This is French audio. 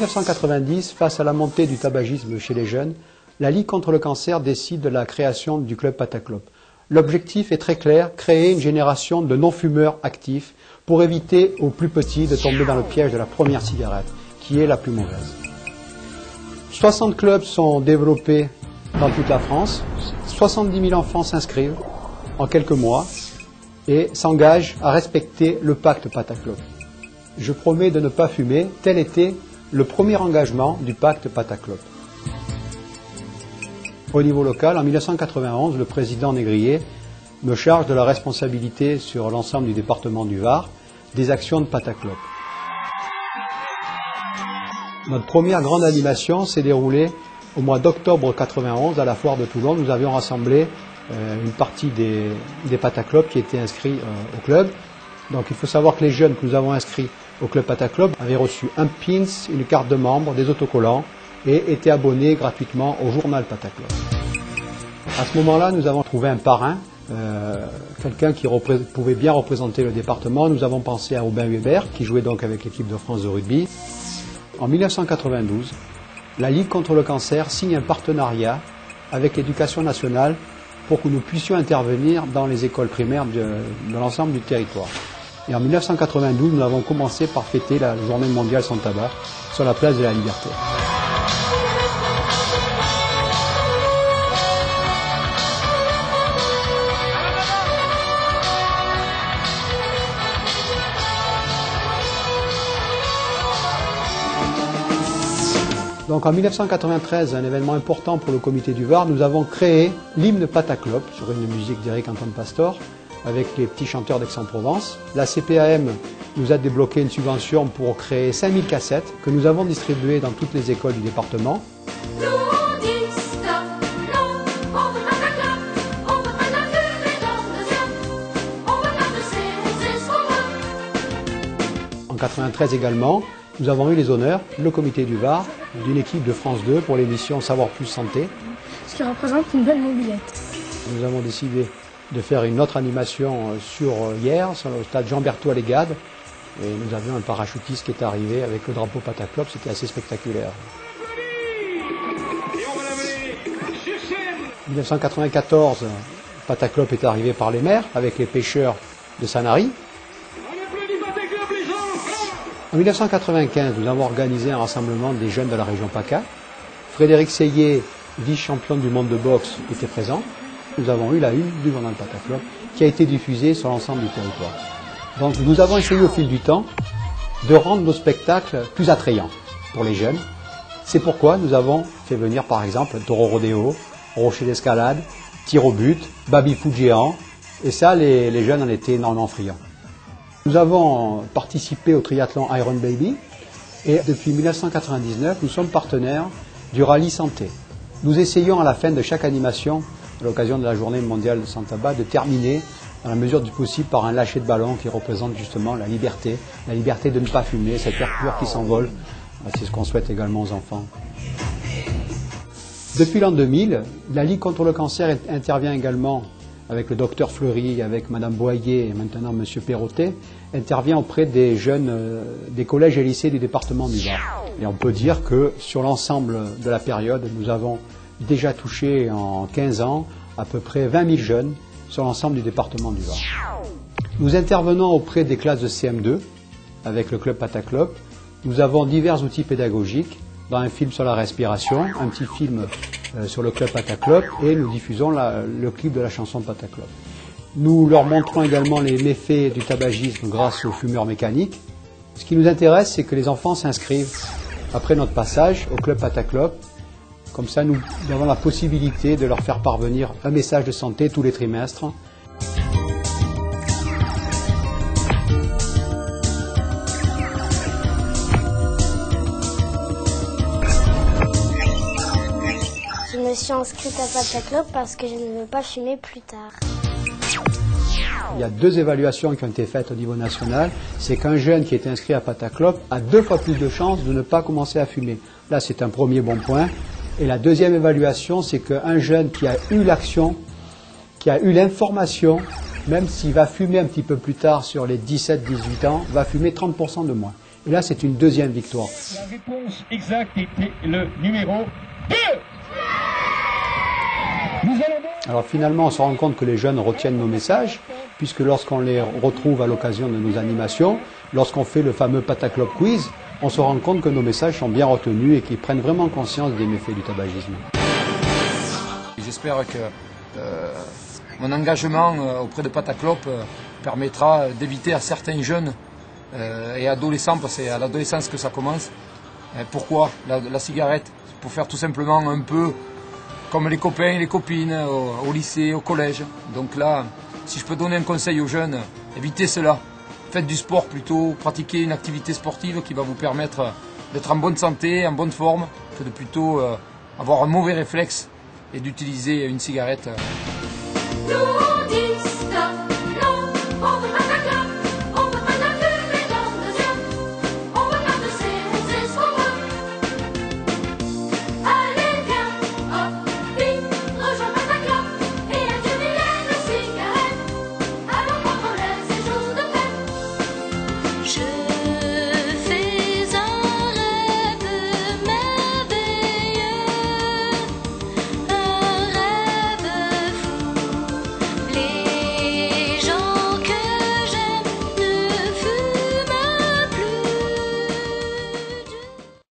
1990, face à la montée du tabagisme chez les jeunes, la Ligue contre le cancer décide de la création du club Pataclope. L'objectif est très clair, créer une génération de non-fumeurs actifs pour éviter aux plus petits de tomber dans le piège de la première cigarette, qui est la plus mauvaise. 60 clubs sont développés dans toute la France, 70 000 enfants s'inscrivent en quelques mois et s'engagent à respecter le pacte Pataclope. Je promets de ne pas fumer, tel était le premier engagement du pacte Pataclope. Au niveau local, en 1991, le président Négrier me charge de la responsabilité sur l'ensemble du département du Var des actions de Pataclope. Notre première grande animation s'est déroulée au mois d'octobre 91 à la foire de Toulon. Nous avions rassemblé une partie des Pataclopes qui étaient inscrits au club. Donc il faut savoir que les jeunes que nous avons inscrits au club Pataclope avaient reçu un pins, une carte de membre, des autocollants et étaient abonnés gratuitement au journal Pataclope. À ce moment-là, nous avons trouvé un parrain, quelqu'un qui pouvait bien représenter le département. Nous avons pensé à Aubin Weber, qui jouait donc avec l'équipe de France de rugby. En 1992, la Ligue contre le cancer signe un partenariat avec l'Éducation nationale pour que nous puissions intervenir dans les écoles primaires de l'ensemble du territoire. Et en 1992, nous avons commencé par fêter la Journée mondiale sans tabac sur la place de la Liberté. Donc en 1993, un événement important pour le comité du Var, nous avons créé l'hymne Pataclope sur une musique d'Éric Antoine Pastor avec les petits chanteurs d'Aix-en-Provence. La CPAM nous a débloqué une subvention pour créer 5000 cassettes que nous avons distribuées dans toutes les écoles du département. En 1993 également, nous avons eu les honneurs, le comité du Var, d'une équipe de France 2 pour l'émission Savoir Plus Santé. Ce qui représente une belle mobilette. Nous avons décidé de faire une autre animation sur le stade Jean-Berthoud à l'Égade. Et nous avions un parachutiste qui est arrivé avec le drapeau Pataclope, c'était assez spectaculaire. En 1994, Pataclope est arrivé par les mers avec les pêcheurs de Sanary. En 1995, nous avons organisé un rassemblement des jeunes de la région PACA. Frédéric Seillet, vice-champion du monde de boxe, était présent. Nous avons eu la une du journal Pataclope qui a été diffusée sur l'ensemble du territoire. Donc nous avons essayé au fil du temps de rendre nos spectacles plus attrayants pour les jeunes. C'est pourquoi nous avons fait venir par exemple Taureau Rodéo, Rocher d'escalade, tir au but, baby-foot géant. Et ça, les jeunes en étaient énormément friands. Nous avons participé au triathlon Iron Baby et depuis 1999, nous sommes partenaires du rallye santé. Nous essayons à la fin de chaque animation, à l'occasion de la journée mondiale sans tabac, de terminer dans la mesure du possible par un lâcher de ballon qui représente justement la liberté de ne pas fumer, cette air pur qui s'envole. C'est ce qu'on souhaite également aux enfants. Depuis l'an 2000, la Ligue contre le cancer intervient également avec le docteur Fleury, avec Madame Boyer et maintenant Monsieur Perrotet, intervient auprès des jeunes des collèges et lycées du département du Var. Et on peut dire que sur l'ensemble de la période, nous avons déjà touché en 15 ans à peu près 20 000 jeunes sur l'ensemble du département du Var. Nous intervenons auprès des classes de CM2 avec le club Pataclope. Nous avons divers outils pédagogiques, dans un film sur la respiration, un petit film sur le club Pataclope et nous diffusons le clip de la chanson Pataclope. Nous leur montrons également les méfaits du tabagisme grâce aux fumeurs mécaniques. Ce qui nous intéresse, c'est que les enfants s'inscrivent après notre passage au club Pataclope. Comme ça, nous avons la possibilité de leur faire parvenir un message de santé tous les trimestres. Je me suis inscrite à Pataclope parce que je ne veux pas fumer plus tard. Il y a 2 évaluations qui ont été faites au niveau national. C'est qu'un jeune qui est inscrit à Pataclope a 2 fois plus de chances de ne pas commencer à fumer. Là, c'est un premier bon point. Et la deuxième évaluation, c'est qu'un jeune qui a eu l'action, qui a eu l'information, même s'il va fumer un petit peu plus tard sur les 17-18 ans, va fumer 30% de moins. Et là, c'est une deuxième victoire. La réponse exacte était le numéro 2. Alors finalement, on se rend compte que les jeunes retiennent nos messages, puisque lorsqu'on les retrouve à l'occasion de nos animations, lorsqu'on fait le fameux Pataclope Quiz, on se rend compte que nos messages sont bien retenus et qu'ils prennent vraiment conscience des méfaits du tabagisme. J'espère que mon engagement auprès de Pataclope permettra d'éviter à certains jeunes et adolescents, parce que c'est à l'adolescence que ça commence, pourquoi la cigarette? Pour faire tout simplement un peu comme les copains et les copines au lycée, au collège. Donc là, si je peux donner un conseil aux jeunes, évitez cela. Faites du sport plutôt, pratiquez une activité sportive qui va vous permettre d'être en bonne santé, en bonne forme, que de plutôt avoir un mauvais réflexe et d'utiliser une cigarette.